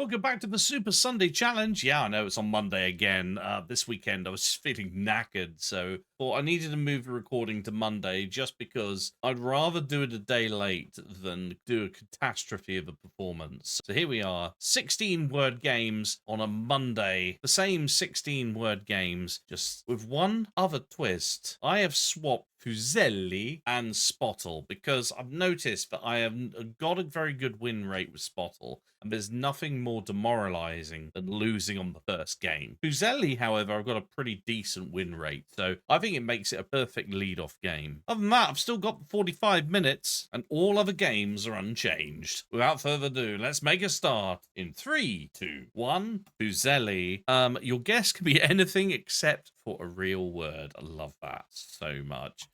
Welcome back to the Super Sunday Challenge. Yeah, I know it's on Monday again. This weekend I was feeling knackered, so thought I needed to move the recording to Monday just because I'd rather do it a day late than do a catastrophe of a performance. So here we are, 16-word games on a Monday. The same 16-word games, just with one other twist. I have swapped Fusele and Spotle because I've noticed that I have got a very good win rate with Spotle, and there's nothing more demoralizing than losing on the first game. Fusele, however, I've got a pretty decent win rate, so I think it makes it a perfect lead-off game. Other than that, I've still got 45 minutes, and all other games are unchanged. Without further ado, let's make a start in 3, 2, 1. Fusele. Your guess can be anything except for a real word. I love that so much.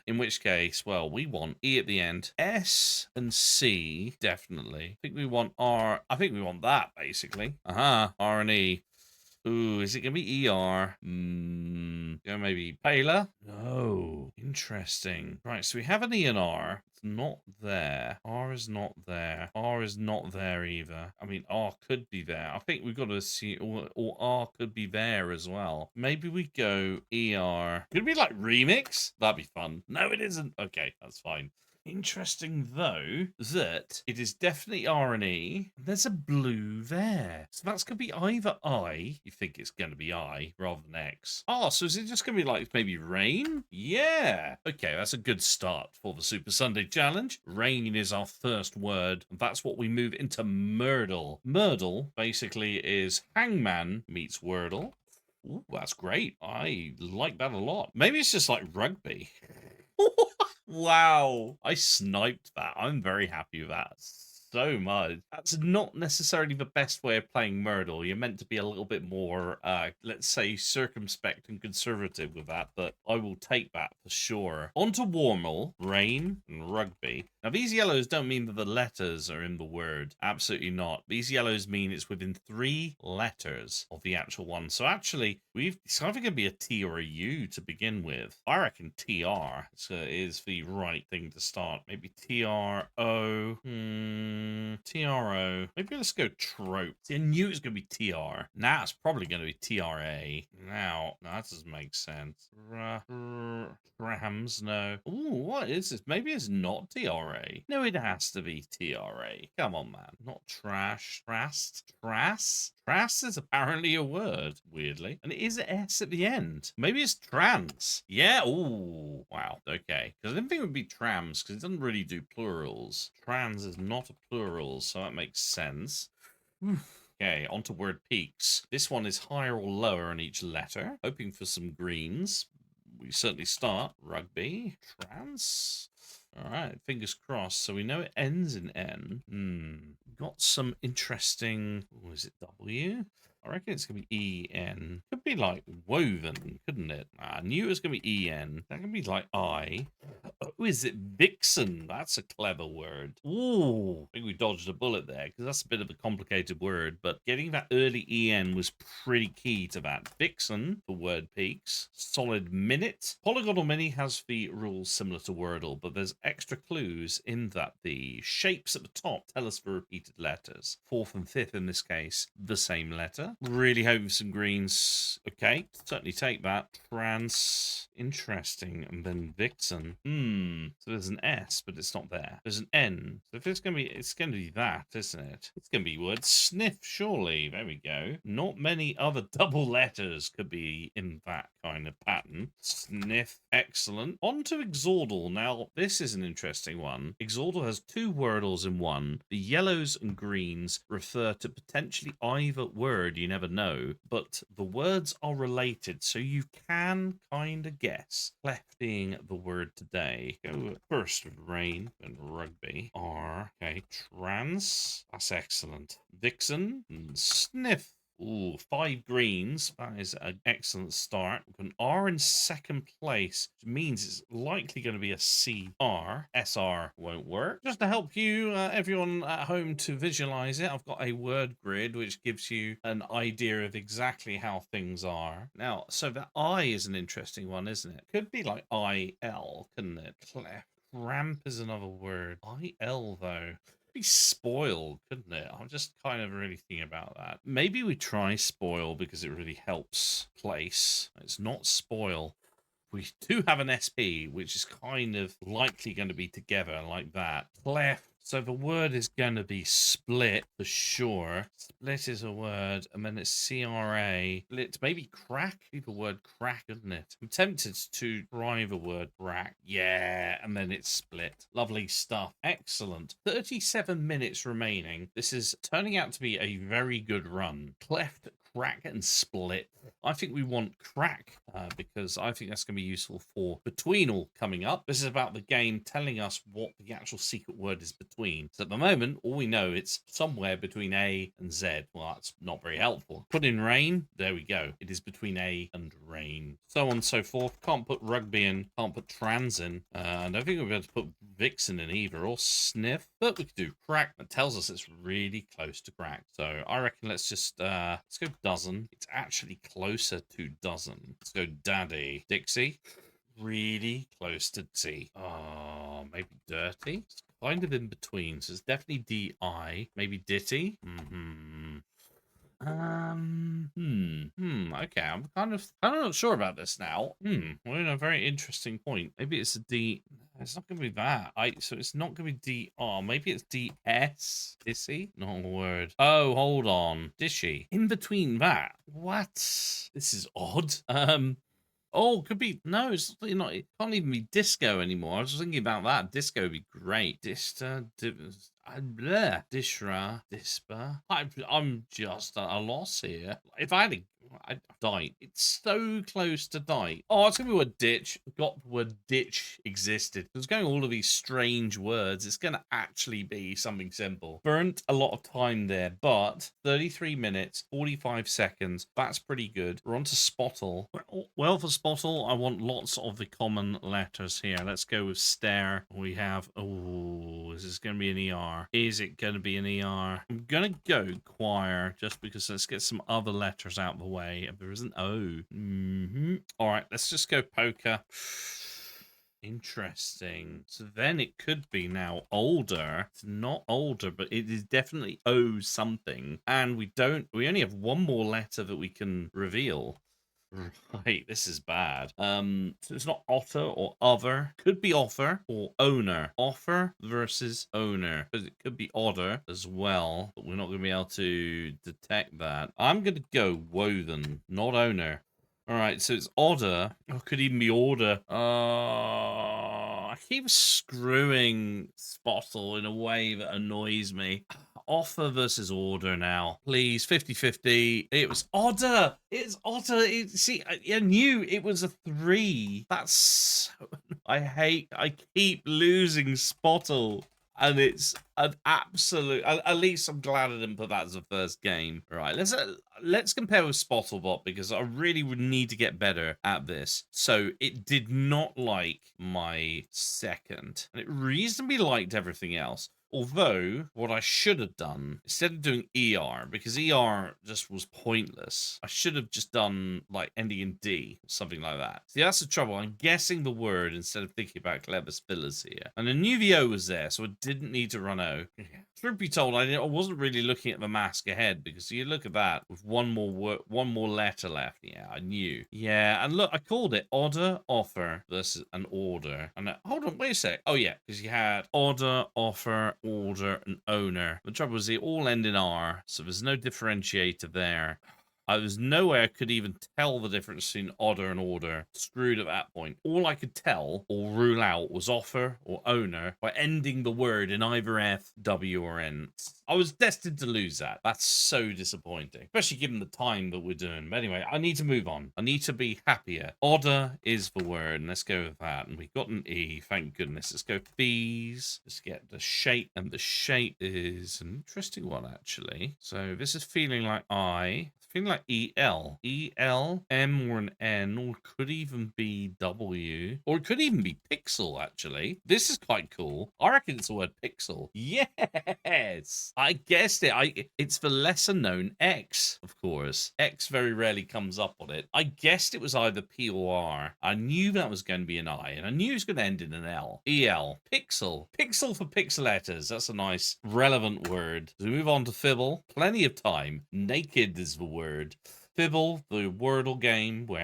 In which case, well, we want E at the end. S and C, definitely. I think we want R. I think we want that, basically. R and E. Ooh, is it going to be ER? Maybe Paler? No. Interesting. Right, so we have an E and R. It's not there. R is not there. R is not there either. I mean, R could be there. I think we've got to see, or R could be there as well. Maybe we go ER. Could it be like remix? That'd be fun. No, it isn't. Okay, that's fine. Interesting, though, that it is definitely R and E. There's a blue there. So that's going to be either I, you think it's going to be I, rather than X. Oh, so is it just going to be like maybe rain? Yeah. Okay, that's a good start for the Super Sunday Challenge. Rain is our first word. And that's what we move into Myrtle. Myrtle basically is hangman meets Wordle. Ooh, that's great. I like that a lot. Maybe it's just like rugby. Wow, I sniped that. I'm very happy with that so much. That's not necessarily the best way of playing Myrtle. You're meant to be a little bit more, let's say, circumspect and conservative with that, but I will take that for sure. On to Warmel, rain, and rugby. Now, these yellows don't mean that the letters are in the word. Absolutely not. These yellows mean it's within 3 letters of the actual one. So actually, it's either going to be a T or a U to begin with. I reckon TR is the right thing to start. Maybe TRO. TRO. Maybe let's go trope. See, I knew it was going to be TR. Now it's probably going to be TRA. Now, that doesn't make sense. Trams, no. Ooh, what is this? Maybe it's not TRA. No, it has to be TRA. Come on, man. Not trash. Trast? Trass? Trass is apparently a word, weirdly. And it is an S at the end. Maybe it's trans. Yeah, ooh. Wow, okay. Because I didn't think it would be trams, because it doesn't really do plurals. Trans is not a plural, so that makes sense. Okay, on to word peaks. This one is higher or lower on each letter. Hoping for some greens. We certainly start. Rugby. Trans. All right, fingers crossed. So we know it ends in N. Got some interesting... Oh, is it W? I reckon it's going to be E-N. Could be like woven, couldn't it? I knew it was going to be E-N. That could be like I. Oh, is it vixen? That's a clever word. Ooh, I think we dodged a bullet there because that's a bit of a complicated word, but getting that early EN was pretty key to that. Vixen, the word peaks. Solid minute. Polygonal Mini has the rules similar to Wordle, but there's extra clues in that the shapes at the top tell us the repeated letters. 4th and 5th in this case, the same letter. Really hoping for some greens. Okay, certainly take that. Trans. Interesting. And then Vixen. So there's an S, but it's not there. There's an N. So if it's going to be that, isn't it? It's going to be word sniff, surely. There we go. Not many other double letters could be in that kind of pattern. Sniff. Excellent. On to Exordal. Now, this is an interesting one. Exordal has 2 wordles in one. The yellows and greens refer to potentially either word, you never know, but the words are related, so you can kind of guess. Clef being the word today. Go first with rain and rugby. R. Okay. Trans. That's excellent. Vixen and sniff. Ooh, 5 greens. That is an excellent start. An R in second place, which means it's likely going to be a CR. SR won't work. Just to help you, everyone at home, to visualize it, I've got a word grid which gives you an idea of exactly how things are. Now, so the I is an interesting one, isn't it? Could be like IL, couldn't it? Clef. Ramp is another word. IL, though. be spoil, couldn't it? I'm just kind of really thinking about that. Maybe we try spoil because it really helps place. It's not spoil. We do have an SP, which is kind of likely going to be together like that. Cleft. So the word is going to be split for sure. Split is a word, and then it's CRA. Split, maybe crack. Be the word crack, isn't it? I'm tempted to try the word crack. Yeah, and then it's split. Lovely stuff. Excellent. 37 minutes remaining. This is turning out to be a very good run. Cleft, crack, and split. I think we want crack because I think that's going to be useful for between all coming up. This is about the game telling us what the actual secret word is between. So at the moment, all we know it's somewhere between A and Z. Well, that's not very helpful. Put in rain. There we go. It is between A and rain. So on and so forth. Can't put rugby in. Can't put trans in. I don't think we'll be able to put vixen in either or sniff. But we could do crack. That tells us it's really close to crack. So I reckon let's just let's go dozen. It's actually closer to dozen. Let's go daddy. Dixie. Really close to D. Oh, maybe dirty. It's kind of in between. So it's definitely DI. Maybe ditty. Okay, I'm kind of not sure about this now. We're in a very interesting point. Maybe it's a D. It's not going to be that. So it's not going to be DR. Maybe it's DS. Dissy? Not a word. Oh, hold on. Dishy. In between that. What? This is odd. Oh, could be no. It's not. It can't even be disco anymore. I was thinking about that. Disco would be great. Dishra, dispa. I'm just at a loss here. If I had a dite, it's so close to dite. Oh, it's gonna be a ditch. Got the word ditch existed. It was going all of these strange words. It's gonna actually be something simple. Burnt a lot of time there, but 33 minutes, 45 seconds. That's pretty good. We're on to Spotle. Well, for Spotle, I want lots of the common letters here. Let's go with stare. We have, oh, this is going to be an ER. Is it going to be an ER? I'm going to go choir just because let's get some other letters out of the way. There is an O. All right, let's just go poker. Interesting. So then it could be now older. It's not older, but it is definitely O something. And we only have one more letter that we can reveal. Right, this is bad. So it's not otter or other. Could be offer or owner. Offer versus owner. Because it could be odder as well, but we're not going to be able to detect that. I'm going to go woven, not owner. All right, so it's odder. Or could even be order. I keep screwing Spotle in a way that annoys me. Offer versus order now. Please, 50-50. It was odder. It's odder. See, I knew it was a 3. That's... I keep losing Spotle. And it's an absolute... At least I'm glad I didn't put that as a first game. All right, let's compare with Spottlebot because I really would need to get better at this. So it did not like my second. And it reasonably liked everything else. Although, what I should have done, instead of doing ER, because ER just was pointless, I should have just done, like, ending in D, something like that. See, that's the trouble. I'm guessing the word instead of thinking about clever spillers here. And I knew the O was there, so I didn't need to run O. Truth be told, I wasn't really looking at the mask ahead, because you look at that, with one more letter left. Yeah, I knew. Yeah, and look, I called it order, offer, versus an order. And hold on, wait a sec. Oh, yeah, because you had order, offer, order, and owner. The trouble is they all end in R, so there's no differentiator there. There's no way I could even tell the difference between order and order. Screwed at that point. All I could tell or rule out was offer or owner by ending the word in either F, W, or N. I was destined to lose that. That's so disappointing, especially given the time that we're doing. But anyway, I need to move on. I need to be happier. Order is the word, and let's go with that. And we got an E, thank goodness. Let's go fees. Let's get the shape, and the shape is an interesting one, actually. So this is feeling like like EL. EL, M or an N, or could even be W, or it could even be pixel, actually. This is quite cool. I reckon it's the word pixel. Yes! I guessed it. It's the lesser known X, of course. X very rarely comes up on it. I guessed it was either P or R. I knew that was going to be an I, and I knew it was going to end in an L. EL. Pixel. Pixel for pixeletters. That's a nice, relevant word. So we move on to Fibble. Plenty of time. Naked is the word. Fibble, the Wordle game where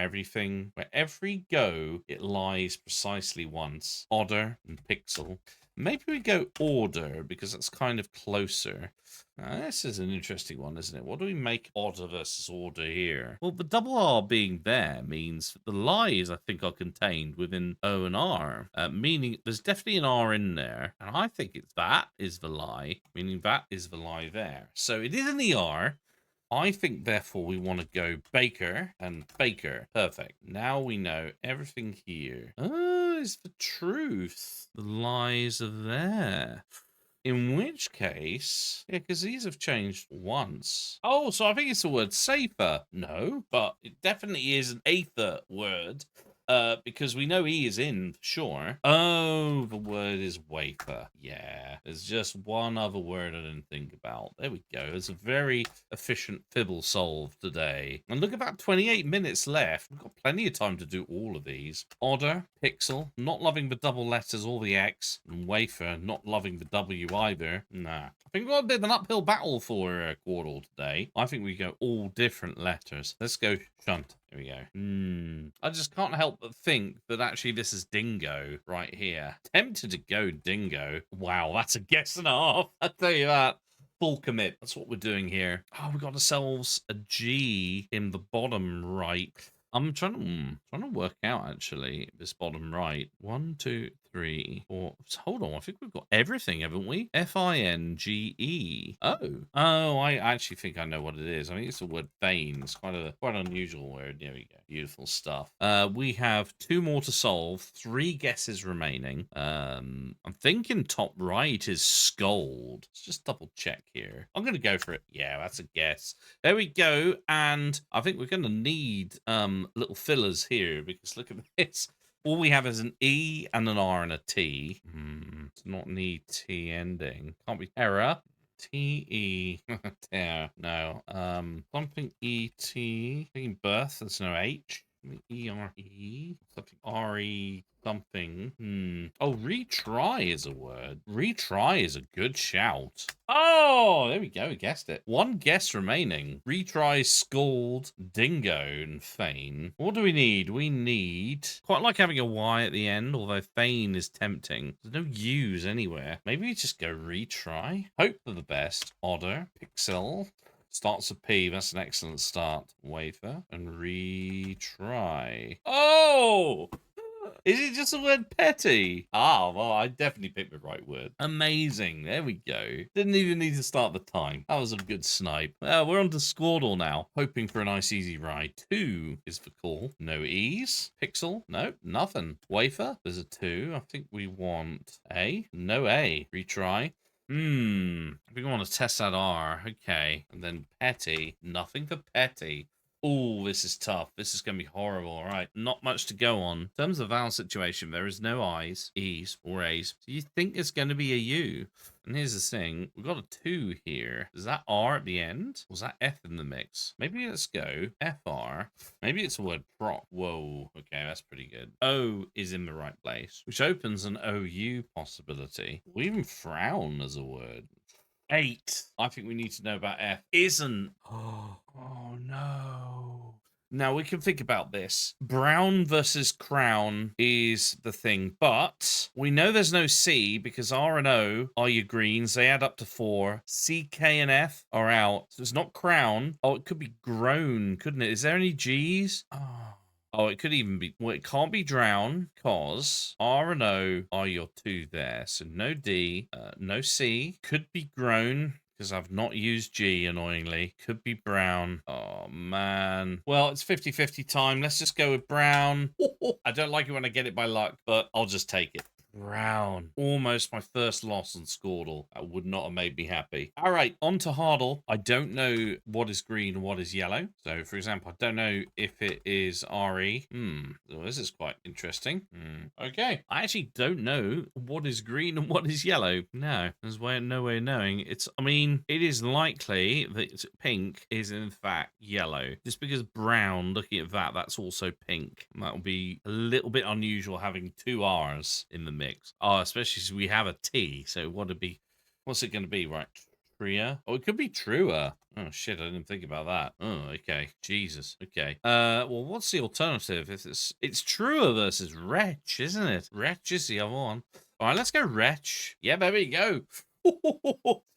every go, it lies precisely once. Odder and Pixel. Maybe we go Order because that's kind of closer. Now, this is an interesting one, isn't it? What do we make Odder versus Order here? Well, the double R being there means the lies, I think, are contained within O and R, meaning there's definitely an R in there. And I think that is the lie, meaning that is the lie there. So it is an ER. I think, therefore, we want to go Baker and Baker. Perfect. Now we know everything here. Oh, is the truth. The lies are there. In which case, yeah, because these have changed once. Oh, so I think it's the word safer. No, but it definitely is an aether word. Because we know E is in, sure. Oh, the word is wafer. Yeah, there's just one other word I didn't think about. There we go. It's a very efficient Fibble solve today. And look, about 28 minutes left. We've got plenty of time to do all of these. Odder, Pixel, not loving the double letters or the X, and wafer, not loving the W either. Nah. I think we've got a bit of an uphill battle for Quordle today. I think we go all different letters. Let's go shunt. Here we go. I just can't help but think that actually this is Dingo right here. Tempted to go Dingo. Wow, that's a guess and a half. I tell you that. Full commit. That's what we're doing here. Oh, we got ourselves a G in the bottom right. I'm trying to work out actually this bottom right. 1, 2, 3, 4. Hold on, I think we've got everything, haven't we? Finge. Oh, I actually think I know what it is. I think it's the word feign. It's quite an unusual word. There we go. Beautiful stuff. We have 2 more to solve. 3 guesses remaining. I'm thinking top right is scold. Let's just double check here. I'm gonna go for it. Yeah, that's a guess. There we go. And I think we're gonna need little fillers here because look at this. All we have is an E and an R and a T. It's not an ET ending. Can't be error. T-E. There. No. Something E-T. Thinking birth. There's no H. E-R-E. Something R-E. Something. Oh, retry is a word. Retry is a good shout. Oh, there we go. We guessed it. 1 guess remaining. Retry, scold, dingo, and feign. What do we need? We need... Quite like having a Y at the end, although feign is tempting. There's no U's anywhere. Maybe we just go retry. Hope for the best. Odder, Pixel. Starts with P. That's an excellent start. Wafer. And retry. Oh! Is it just the word petty? Ah, well, I definitely picked the right word. Amazing. There we go. Didn't even need to start the time. That was a good snipe. We're on to Squirtle now. Hoping for a nice easy ride. 2 is the call. No E's. Pixel. No, nothing. Wafer. There's a 2. I think we want A. No A. Retry. I think we want to test that R. Okay. And then petty. Nothing for petty. Oh, this is tough. This is going to be horrible. All right. Not much to go on. In terms of vowel situation, there is no I's, E's, or A's. So you think it's going to be a U. And here's the thing. We've got a 2 here. Is that R at the end? Or is that F in the mix? Maybe let's go FR. Maybe it's the word prop. Whoa. Okay, that's pretty good. O is in the right place, which opens an OU possibility. Or even frown as a word. 8. I think we need to know about F. Isn't. Oh, no. Now, we can think about this. Brown versus crown is the thing, but we know there's no C because R and O are your greens. They add up to 4. C, K, and F are out. So it's not crown. Oh, it could be grown, couldn't it? Is there any G's? Oh, it could even be... Well, it can't be drown because R and O are your 2 there. So no D, no C. Could be grown because I've not used G, annoyingly. Could be brown. Oh, man. Well, it's 50-50 time. Let's just go with brown. I don't like it when I get it by luck, but I'll just take it. Brown. Almost my first loss on Squirtle. That would not have made me happy. All right, on to Hardle. I don't know what is green and what is yellow. So, for example, I don't know if it is RE. So this is quite interesting. Okay. I actually don't know what is green and what is yellow. No, there's no way of knowing. I mean, it is likely that pink is in fact yellow. Just because brown, looking at that, that's also pink. That will be a little bit unusual having two R's in the mix. Oh, especially as we have a T. So what's it going to be, right? Tria? Oh, it could be truer. Oh shit, I didn't think about that. Oh, okay. Jesus. Okay. Well, what's the alternative? It's truer versus wretch, isn't it? Wretch is the other one. All right, let's go wretch. Yeah, there we go.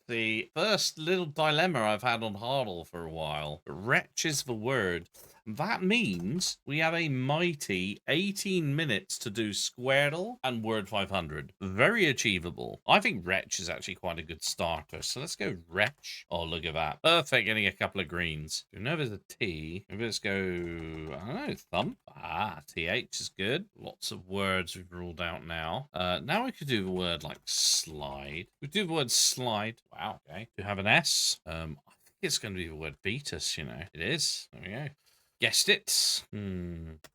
The first little dilemma I've had on Hardle for a while. Wretch is the word. That means we have a mighty 18 minutes to do Squirtle and Word 500. Very achievable. I think Wretch is actually quite a good starter. So let's go Wretch. Oh, look at that. Perfect, getting a couple of greens. We know there's a T. Maybe let's go, I don't know, Thump. Ah, TH is good. Lots of words we've ruled out now. Now we could do the word like slide. We do the word slide. Wow, okay. Do you have an S? I think it's going to be the word fetus, you know. It is. There we go. Guessed it.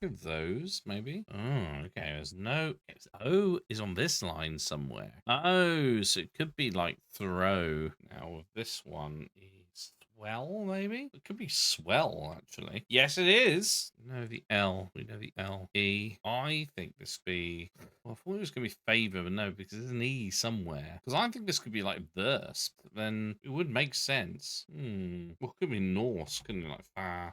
Those, maybe. Oh, okay. There's no. O is on this line somewhere. Oh, so it could be like throw. Now, with this one is swell, maybe? It could be swell, actually. Yes, it is. No, the L. We know the L. E. I think this could be. Well, I thought it was going to be favor, but no, because there's an E somewhere. Because I think this could be like verse, but then it would make sense. Well, it could be Norse, couldn't it? Like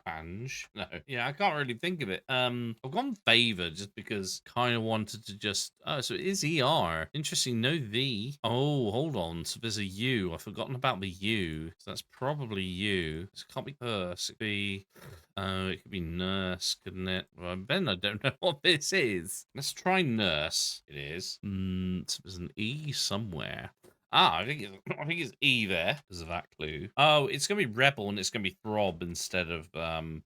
fange. No. Yeah, I can't really think of it. I've gone favor just because kind of wanted to just. Oh, so it is ER. Interesting. No V. Oh, hold on. So there's a U. I've forgotten about the U. So that's probably U. This can't be verse. It could be. It could be nurse, couldn't it? Well, Ben, I don't know what this is. Let's try nurse. It is. So there's an E somewhere. Ah, I think it's E there because of that clue. Oh, it's gonna be rebel and it's gonna be throb instead of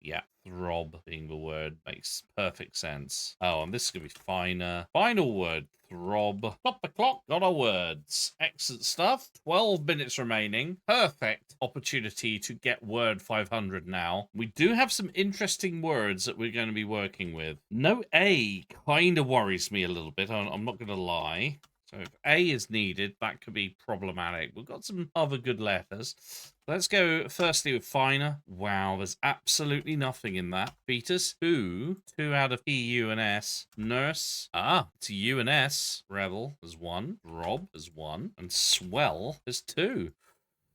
yeah, throb being the word makes perfect sense. Oh, and this is gonna be finer. Final word. Throb. Stop the clock. Got our words. Excellent stuff. 12 minutes remaining. Perfect opportunity to get word 500 now. We do have some interesting words that we're going to be working with. No A kind of worries me a little bit. I'm not going to lie. So if A is needed, that could be problematic. We've got some other good letters. Let's go firstly with finer. Wow, there's absolutely nothing in that. Fetus, two out of P, U, and S. Nurse, it's U and S. Rebel is one. Rob is one. And swell is two.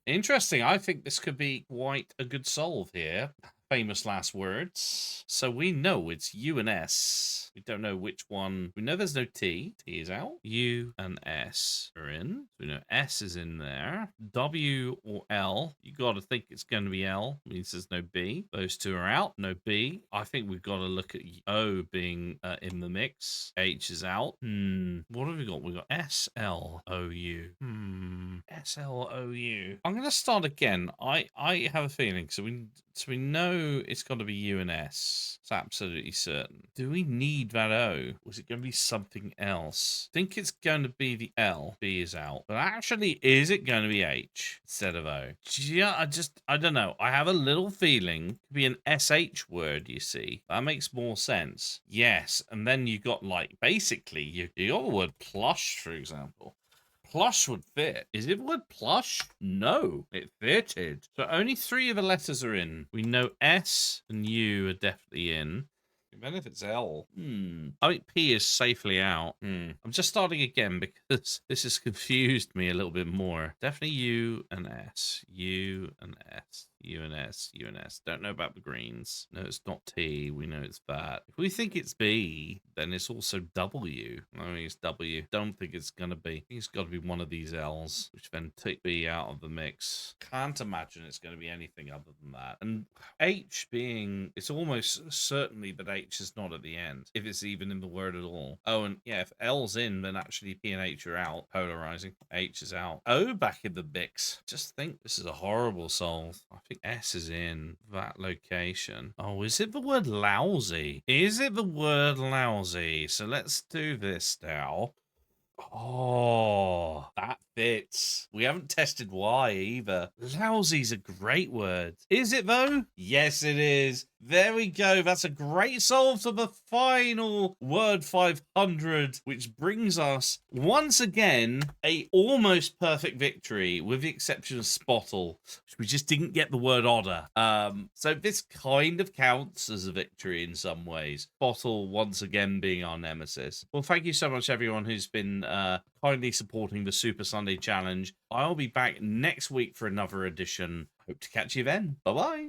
Interesting. I think this could be quite a good solve here. Famous last words. So we know it's U and S. We don't know which one. We know there's no T. T is out. U and S are in. We know S is in there. W or L. You got to think it's going to be L. Means there's no B. Those two are out. No B. I think we've got to look at O being in the mix. H is out. What have we got? We've got S L O U. S L O U. I'm going to start again. I have a feeling. So we know it's got to be U and S. It's absolutely certain. Do we need that O? Was it going to be something else? I think it's going to be the L. B is out. But actually, is it going to be H instead of O? Yeah, I don't know. I have a little feeling it could be an SH word, you see. That makes more sense. Yes. And then you got like, basically, you got the word plush, for example. Plush would fit. Is it the word plush? No, it fitted. So only 3 of the letters are in. We know S and U are definitely in. Even if it's L. I think P is safely out. I'm just starting again because this has confused me a little bit more. Definitely U and S. U and S. U and S. U and S. Don't know about the greens. No, it's not T. We know it's that. If we think it's B, then it's also W. I mean, it's W. Don't think it's going to be. I think it's got to be one of these L's, which then take B out of the mix. Can't imagine it's going to be anything other than that. And H being, it's almost certainly that H is not at the end, if it's even in the word at all. Oh, and yeah, if L's in, then actually P and H are out. Polarizing. H is out. O back in the mix. Just think this is a horrible solve. I think S is in that location. Oh, is it the word lousy? Is it the word lousy? So let's do this now. Oh, that fits. We haven't tested why either. Lousy's a great word. Is it though? Yes, it is. There we go. That's a great solve to the final word 500, which brings us once again a almost perfect victory, with the exception of Spotle, which we just didn't get the word odder. So this kind of counts as a victory in some ways. Spotle once again being our nemesis. Well, thank you so much, everyone who's been kindly supporting the Super Sunday Challenge. I'll be back next week for another edition. Hope to catch you then. Bye bye.